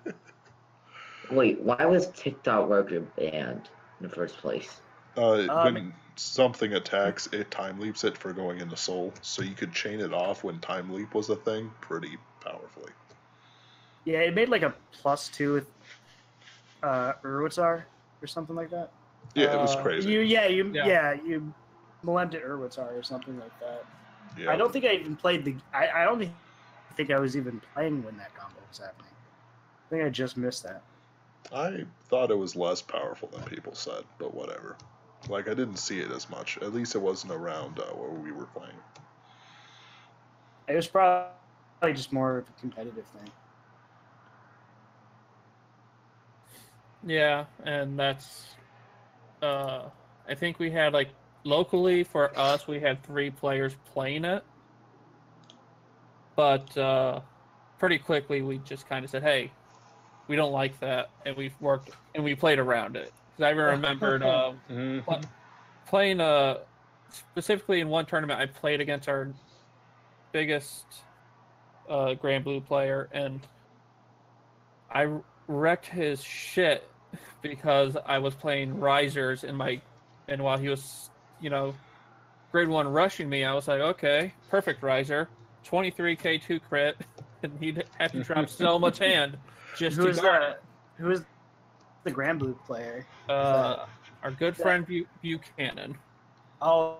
Wait, why was TikTok worker banned in the first place? When something attacks, it time leaps it for going into Soul, so you could chain it off when time leap was a thing pretty powerfully. Yeah, it made like a +2 with Urwitzar or something like that. Yeah, it was crazy. You Malemed at Urwitzar or something like that. Yeah. I don't think I even played I don't think I was even playing when that combo was happening. I think I just missed that. I thought it was less powerful than people said, but whatever. Like, I didn't see it as much. At least it wasn't around where we were playing. It was probably just more of a competitive thing. Yeah, and that's I think we had, like, locally for us, we had 3 players playing it. But pretty quickly we just kind of said, hey, we don't like that, and we played around it. Because I remembered playing specifically in one tournament, I played against our biggest Grand Blue player, and I wrecked his shit because I was playing risers and while he was, you know, grade 1 rushing me, I was like, okay, perfect riser, 23k 2 crit, and he'd have to drop so much hand just to guard it. Who is the Grand Blue player? Our good friend Buchanan. Oh,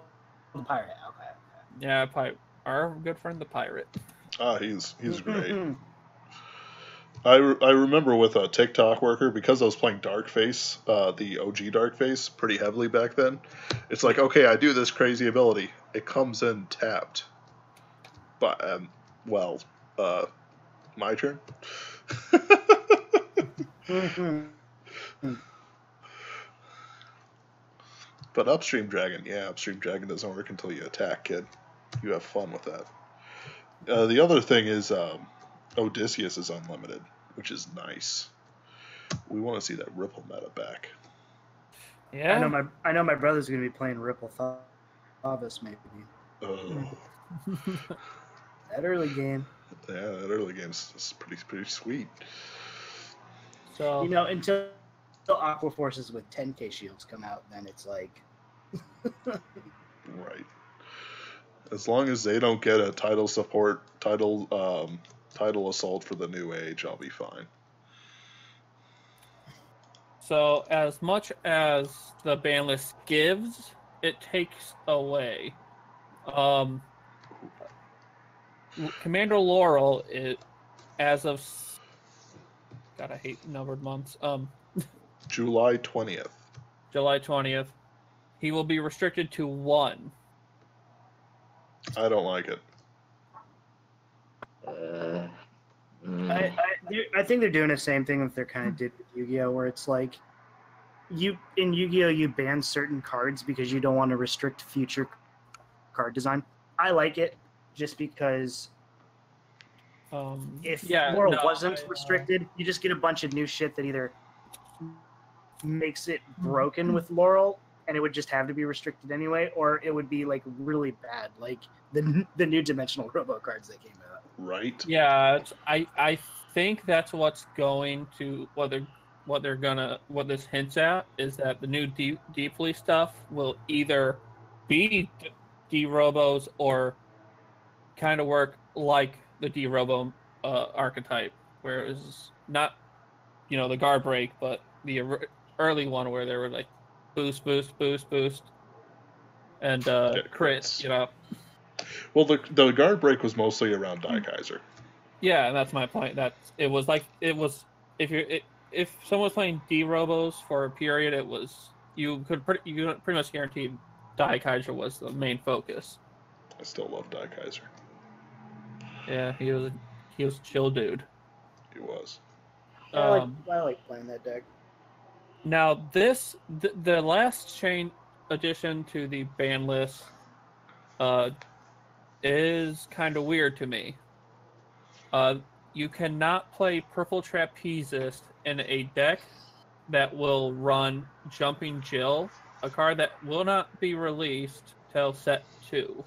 the pirate. Okay. Yeah, our good friend the pirate. Ah, he's great. I remember with a TikTok worker, because I was playing Darkface, the OG Darkface, pretty heavily back then. It's like, okay, I do this crazy ability. It comes in tapped. But, my turn? But Upstream Dragon doesn't work until you attack, kid. You have fun with that. The other thing is Odysseus is unlimited, which is nice. We want to see that Ripple meta back. Yeah. I know my brother's going to be playing Ripple Thavis maybe. Oh. That early game. Yeah, that early game's pretty sweet. So until Aqua Forces with 10k shields come out, then it's like right. As long as they don't get a title assault for the new age, I'll be fine. So as much as the ban list gives, it takes away. Commander Laurel is, as of, God, I hate numbered months. July 20th. July 20th. He will be restricted to 1. I don't like it. I think they're doing the same thing that they're kind of did with Yu-Gi-Oh, where it's like in Yu-Gi-Oh you ban certain cards because you don't want to restrict future card design. I like it just because if Laurel wasn't restricted, you just get a bunch of new shit that either makes it broken with Laurel and it would just have to be restricted anyway, or it would be like really bad, like the new dimensional robo cards that came out. Right. Yeah, I think that's what's going to what this hints at is that the new deeply stuff will either be D-Robos or kind of work like the D-Robo archetype, where it was not, the guard break, but the early one where they were like boost, and crit, Well, the guard break was mostly around Daikaiser. Yeah, and that's my point. That it was if someone was playing D-Robos for a period, it was you could pretty much guarantee Daikaiser was the main focus. I still love Daikaiser. Yeah, he was a chill dude. He was. I like playing that deck. Now the last chain addition to the ban list is kind of weird to me. You cannot play Purple Trapezist in a deck that will run Jumping Jill, a card that will not be released till set 2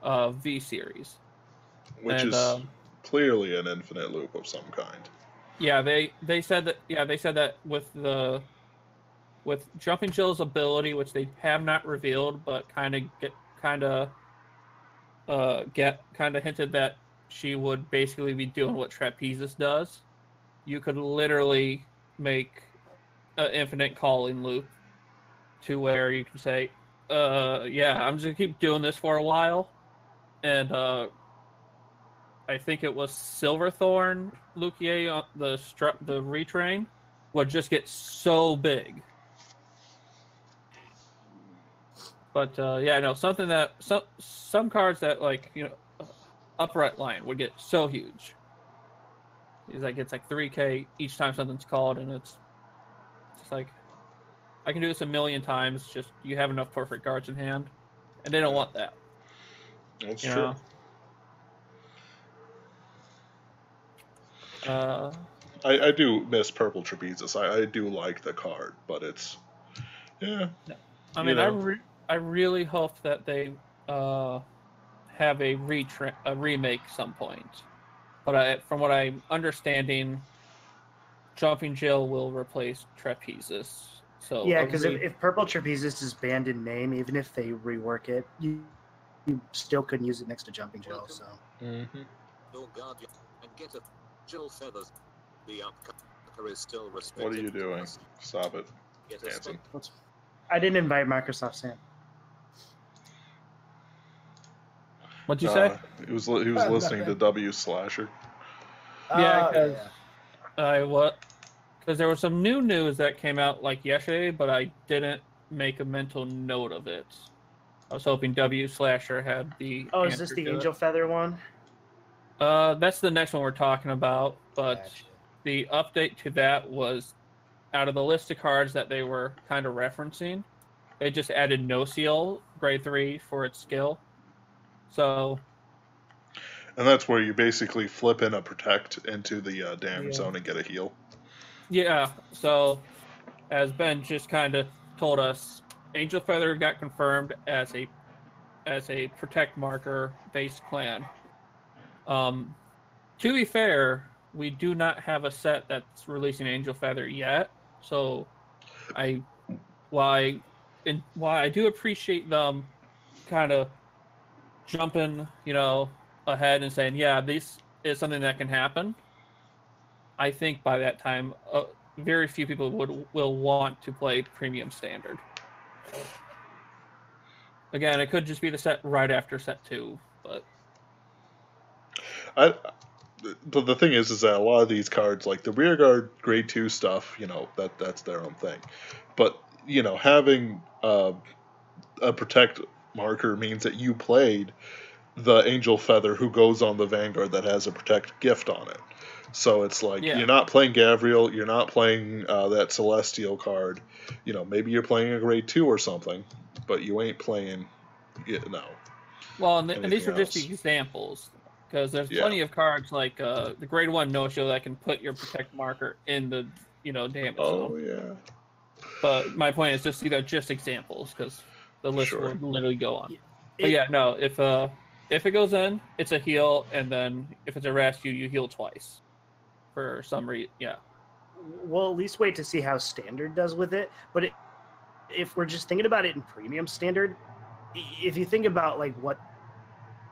of V Series. Which is clearly an infinite loop of some kind. Yeah, they said that. Yeah, they said that with Jumping Jill's ability, which they have not revealed, but kind of hinted that she would basically be doing what Trapezist does. You could literally make an infinite calling loop to where you can say, I'm just gonna keep doing this for a while. And I think it was Silverthorn Luquier on the retrain would just get so big. But something that some cards that Upright Line would get so huge. It's like 3K each time something's called, and it's just like I can do this a million times. Just you have enough perfect cards in hand, and they don't want that. That's true. I do miss Purple Trapezist. I do like the card, but it's I mean, I really hope that they have a remake some point. But from what I'm understanding, Jumping Jill will replace Trapezist. So yeah, because if Purple Trapezist is banned in name, even if they rework it, you still couldn't use it next to Jumping Jill. So. Mm-hmm. What are you doing? Stop it, Hanson. I didn't invite Microsoft Sam. What'd you say? He was listening to W Slasher. Yeah, because because there was some new news that came out like yesterday, but I didn't make a mental note of it. I was hoping W Slasher had the Oh, is answer this the to Angel Feather one? That's the next one we're talking about, but Gotcha. the update to that was out of the list of cards that they were kind of referencing, they just added No Seal grade 3 for its skill. So, and that's where you basically flip in a protect into the damage zone and get a heal. Yeah, so as Ben just kind of told us, Angel Feather got confirmed as a protect marker based clan. To be fair, we do not have a set that's releasing Angel Feather yet. So I while I do appreciate them kind of jumping, ahead and saying, yeah, this is something that can happen. I think by that time, very few people will want to play premium standard. Again, it could just be the set right after set 2, but But the thing is that a lot of these cards, like the rear guard grade 2 stuff, that's their own thing. But having a protect marker means that you played the Angel Feather who goes on the Vanguard that has a protect gift on it. So it's like you're not playing Gavriel, you're not playing that Celestial card. Maybe you're playing a grade 2 or something, but you ain't playing, Well, and these are just else. examples, because there's plenty of cards like the grade 1 no-show that can put your protect marker in the damage zone. Oh yeah. But my point is just examples, because the list will literally go on. But if it goes in, it's a heal, and then if it's a rescue, you heal twice. For some reason, yeah. We'll at least wait to see how standard does with it. But if we're just thinking about it in premium standard, if you think about like what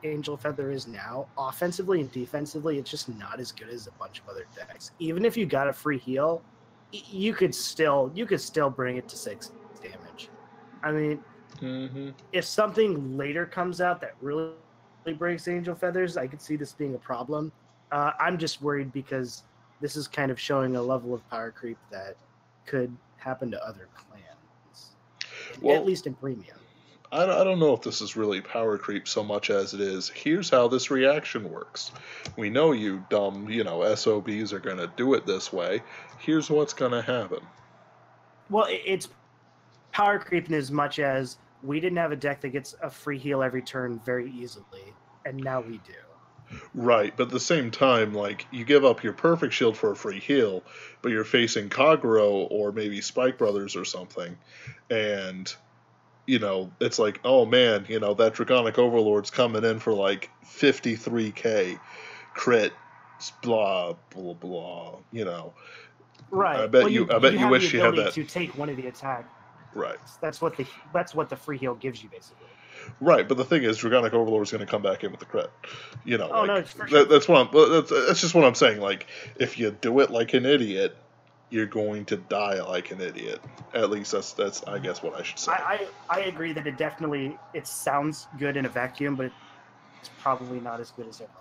Angel Feather is now, offensively and defensively, it's just not as good as a bunch of other decks. Even if you got a free heal, you could still bring it to 6 damage. I mean, if something later comes out that really breaks Angel Feathers, I could see this being a problem. I'm just worried because this is kind of showing a level of power creep that could happen to other clans, at least in premium. I don't know if this is really power creep so much as it is, here's how this reaction works. We know you dumb, SOBs are going to do it this way. Here's what's going to happen. Well, it's power creep in as much as we didn't have a deck that gets a free heal every turn very easily, and now we do. Right, but at the same time, like, you give up your perfect shield for a free heal, but you're facing Kagero or maybe Spike Brothers or something, and it's like, oh man, that Draconic Overlord's coming in for like 53k crit, blah blah blah. Right. I bet you wish you had that to take one of the attacks. Right. That's what the free heal gives you basically. Right, but the thing is, Draconic Overlord is going to come back in with the crit. Sure. That's just what I'm saying. Like, if you do it like an idiot, you're going to die like an idiot. At least that's I guess what I should say. I agree that it sounds good in a vacuum, but it's probably not as good as everyone.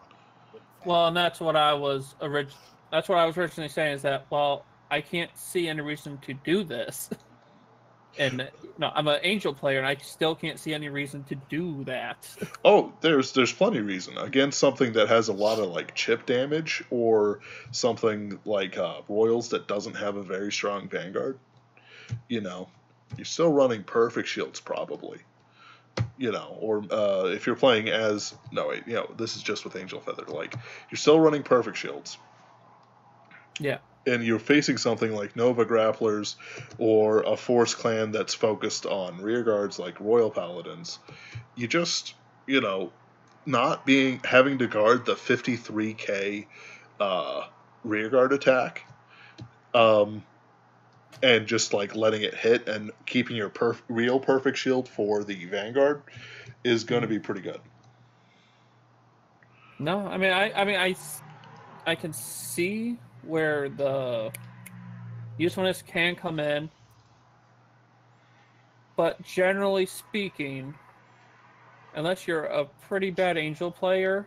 Well, and that's what I was originally saying, is that, well, I can't see any reason to do this. And I'm an Angel player, and I still can't see any reason to do that. Oh, there's plenty of reason. Against something that has a lot of like chip damage, or something like Royals that doesn't have a very strong Vanguard. You're still running perfect shields probably. Or if you're playing as this is just with Angel Feather. Like, you're still running perfect shields. Yeah. And you're facing something like Nova Grapplers or a Force Clan that's focused on rear guards like Royal Paladins. You just, not having to guard the 53k rear guard attack, and just like letting it hit and keeping your real perfect shield for the Vanguard is going to be pretty good. No, I can see where the usefulness can come in, but generally speaking, unless you're a pretty bad Angel player,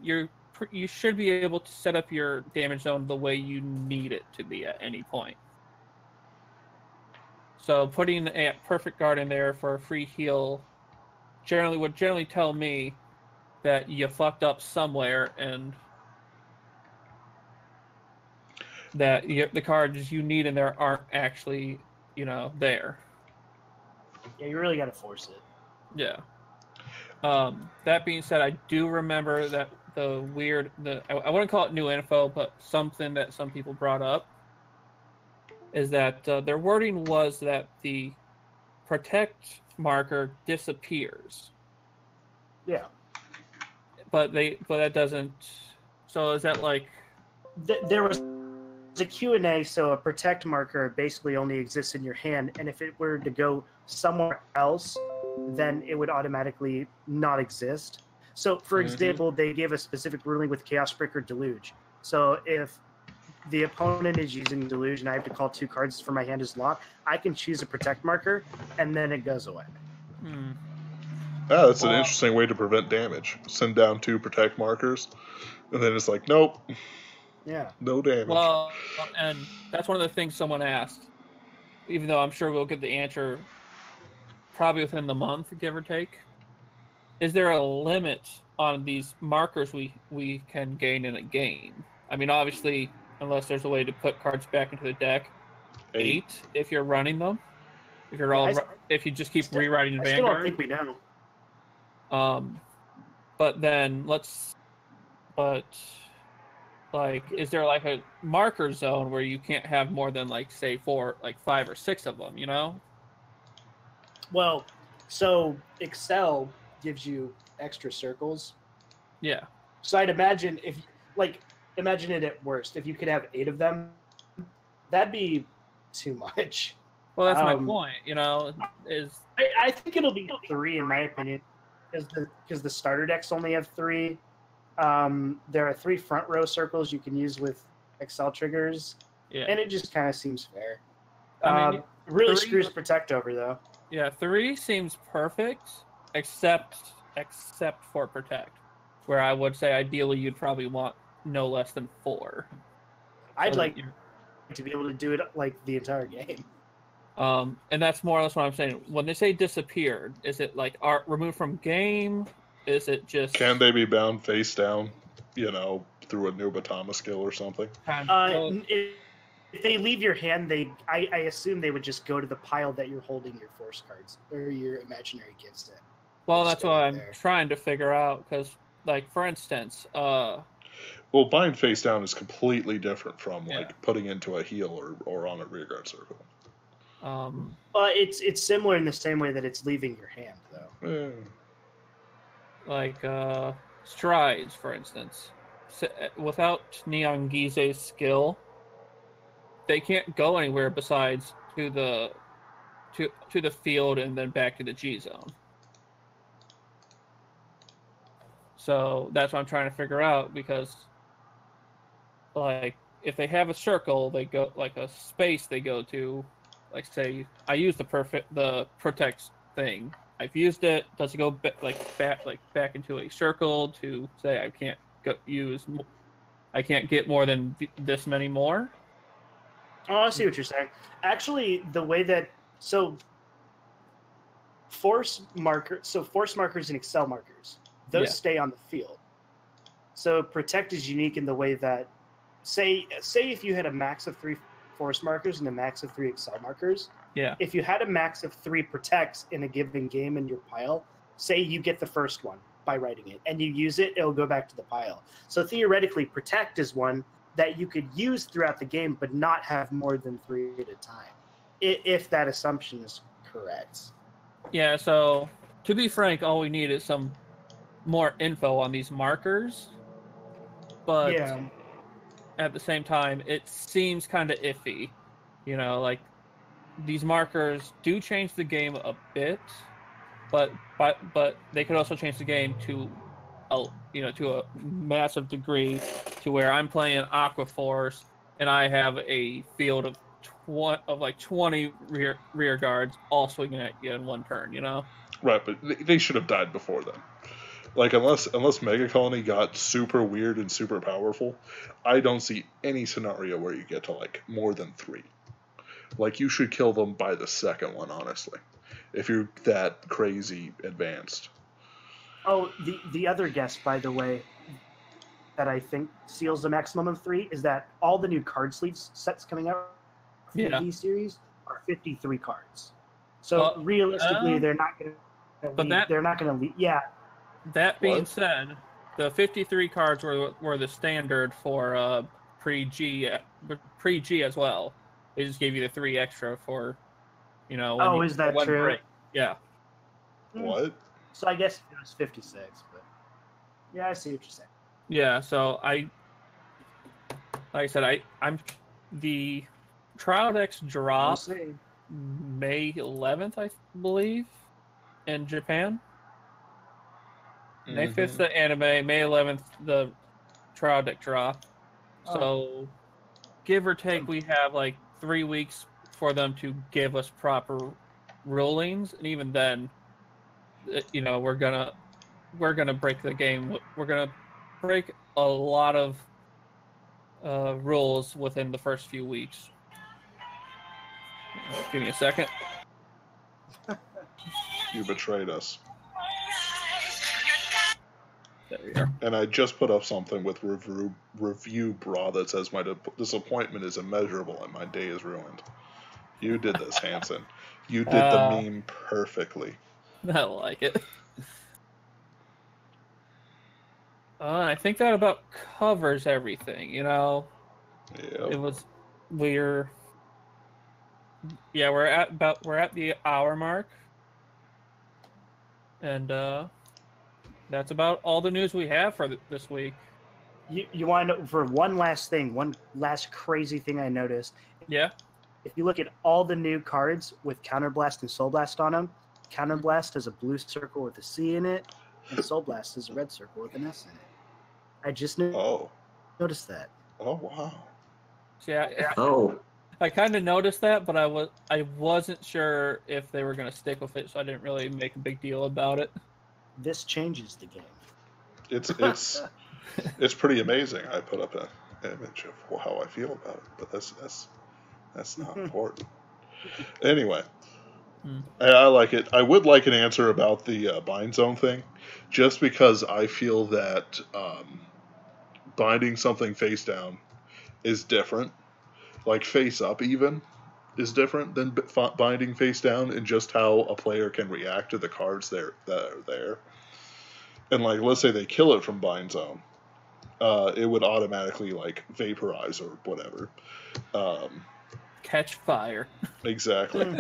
you're you should be able to set up your damage zone the way you need it to be at any point. So putting a perfect guard in there for a free heal would generally tell me that you fucked up somewhere and that the cards you need in there aren't actually, there. Yeah, you really got to force it. Yeah. That being said, I do remember that I wouldn't call it new info, but something that some people brought up is that their wording was that the protect marker disappears. Yeah. But that doesn't. So is that like? There was a Q&A, so a protect marker basically only exists in your hand, and if it were to go somewhere else, then it would automatically not exist. So, for example, they gave a specific ruling with Chaos Breaker Deluge. So if the opponent is using Deluge and I have to call 2 cards for my hand is locked, I can choose a protect marker, and then it goes away. That's an interesting way to prevent damage. Send down 2 protect markers, and then it's like, nope. Yeah. No damage. Well, and that's one of the things someone asked, even though I'm sure we'll get the answer probably within the month, give or take. Is there a limit on these markers we can gain in a game? I mean, obviously, unless there's a way to put cards back into the deck, 8 if you're running them. If you just keep rewriting Vanguard. I still don't think we know. But then is there like a marker zone where you can't have more than say 5 or 6 of them, Well, so Excel gives you extra circles. Yeah. So I'd imagine imagine it at worst. If you could have 8 of them, that'd be too much. Well, that's my point, I think it'll be 3 in my opinion, because the starter decks only have 3. There are 3 front row circles you can use with Excel triggers, and it just kind of seems fair. I mean, really screws Protect over though. Yeah, 3 seems perfect, except for Protect, where I would say ideally you'd probably want no less than 4. I'd like to be able to do it like the entire game. And that's more or less what I'm saying. When they say disappeared, is it like removed from game? Is it just... Can they be bound face down, through a Nubatama skill or something? If they leave your hand, I assume they would just go to the pile that you're holding your force cards or your imaginary gifts in. Well, that's what I'm trying to figure out, because, for instance... Well, bind face down is completely different from, putting into a heal or on a rearguard circle. It's similar in the same way that it's leaving your hand, though. Strides, for instance. Without Neon Gize's skill, they can't go anywhere besides to the field and then back to the G zone. So that's what I'm trying to figure out, because if they have a circle, they go a space they go to. Say I use the protect thing. I've used it. Does it go back into a circle to say I can't I can't get more than this many more? Oh, I see what you're saying. Actually, the way that force markers and Excel markers, those stay on the field. So Protect is unique in the way that say if you had a max of 3 force markers and a max of 3 Excel markers. Yeah. If you had a max of 3 protects in a given game in your pile, say you get the first one by writing it and you use it, it'll go back to the pile. So theoretically, protect is one that you could use throughout the game, but not have more than 3 at a time, if that assumption is correct. Yeah. So to be frank, all we need is some more info on these markers, but at the same time, it seems kind of iffy. These markers do change the game a bit, but they could also change the game to a massive degree, to where I'm playing Aqua Force and I have a field of 20 rear guards all swinging at you in one turn. Right, but they should have died before then. Like, unless Mega Colony got super weird and super powerful, I don't see any scenario where you get to, like, more than 3. Like, you should kill them by the second one, honestly, if you're that crazy advanced. Oh, the other guess, by the way, that I think seals the maximum of 3 is that all the new card sleeves sets coming out for the V series are 53 cards. So realistically, they're not going to. They're not going to leave. Yeah. That being said, the 53 cards were the standard for pre-G as well. They just gave you the 3 extra for, you know. Oh, is that true? Break. Yeah. What? So I guess it was 56, but yeah, I see what you're saying. Yeah. So like I said, I'm the trial decks drop May 11th, I believe, in Japan. May 5th, the anime. May 11th, the trial deck drop. So, give or take, we have like 3 weeks for them to give us proper rulings, and even then, you know, we're gonna break the game. We're gonna break a lot of rules within the first few weeks. Give me a second. You betrayed us. There we are. And I just put up something with review bra that says my disappointment is immeasurable and my day is ruined. You did this, Hanson. You did the meme perfectly. I like it. I think that about covers everything, you know. Yep. We're at the hour mark. And that's about all the news we have for this week. You want to know, for one last crazy thing I noticed. Yeah. If you look at all the new cards with Counterblast and Soul Blast on them, Counterblast has a blue circle with a C in it, and Soul Blast has a red circle with an S in it. I just noticed that. Oh, wow. Yeah. Oh. I kind of noticed that, but I wasn't sure if they were going to stick with it, so I didn't really make a big deal about it. This changes the game. It's pretty amazing. I put up an image of how I feel about it, but that's not important. Anyway, I like it. I would like an answer about the bind zone thing, just because I feel that binding something face down is different. Like face up even is different than binding face down, in just how a player can react to the cards that are there. And like, let's say they kill it from bind zone, it would automatically like vaporize or whatever. Catch fire. Exactly.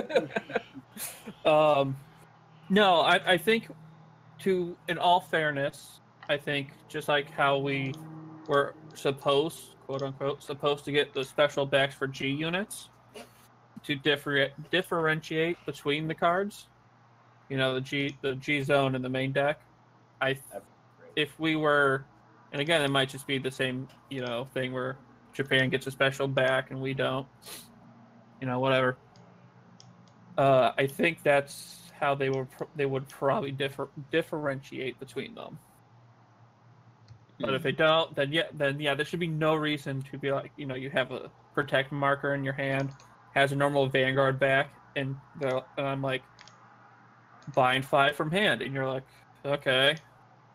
No, I think, in all fairness, I think just like how we were quote unquote, supposed to get the special backs for G units to differentiate between the cards, you know, the G zone and the main deck. If we were, and again, it might just be the same, you know, thing where Japan gets a special back and we don't, you know, whatever. I think that's how they would probably differentiate between them. But if they don't, then yeah, there should be no reason to be like, you know, you have a protect marker in your hand, has a normal Vanguard back, and I'm like, bind 5 from hand, and you're like, okay,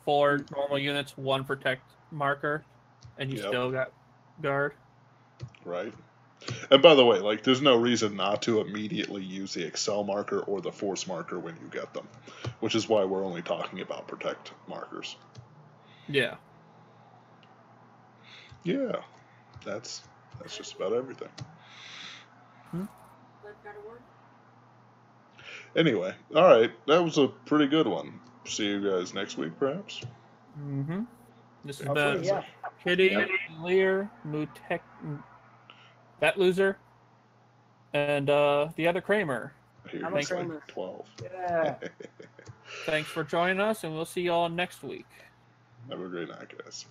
4 normal units, 1 protect marker, and you still got guard. Right. And by the way, like, there's no reason not to immediately use the Excel marker or the Force marker when you get them, which is why we're only talking about protect markers. Yeah. Yeah, that's just about everything. Anyway, all right, that was a pretty good one. See you guys next week, perhaps. Mm-hmm. This has been Kitty, Lear, Mutek, that loser, and the other Kramer. Thanks, Kramer. 12. Yeah. Thanks for joining us, and we'll see y'all next week. Have a great night, guys.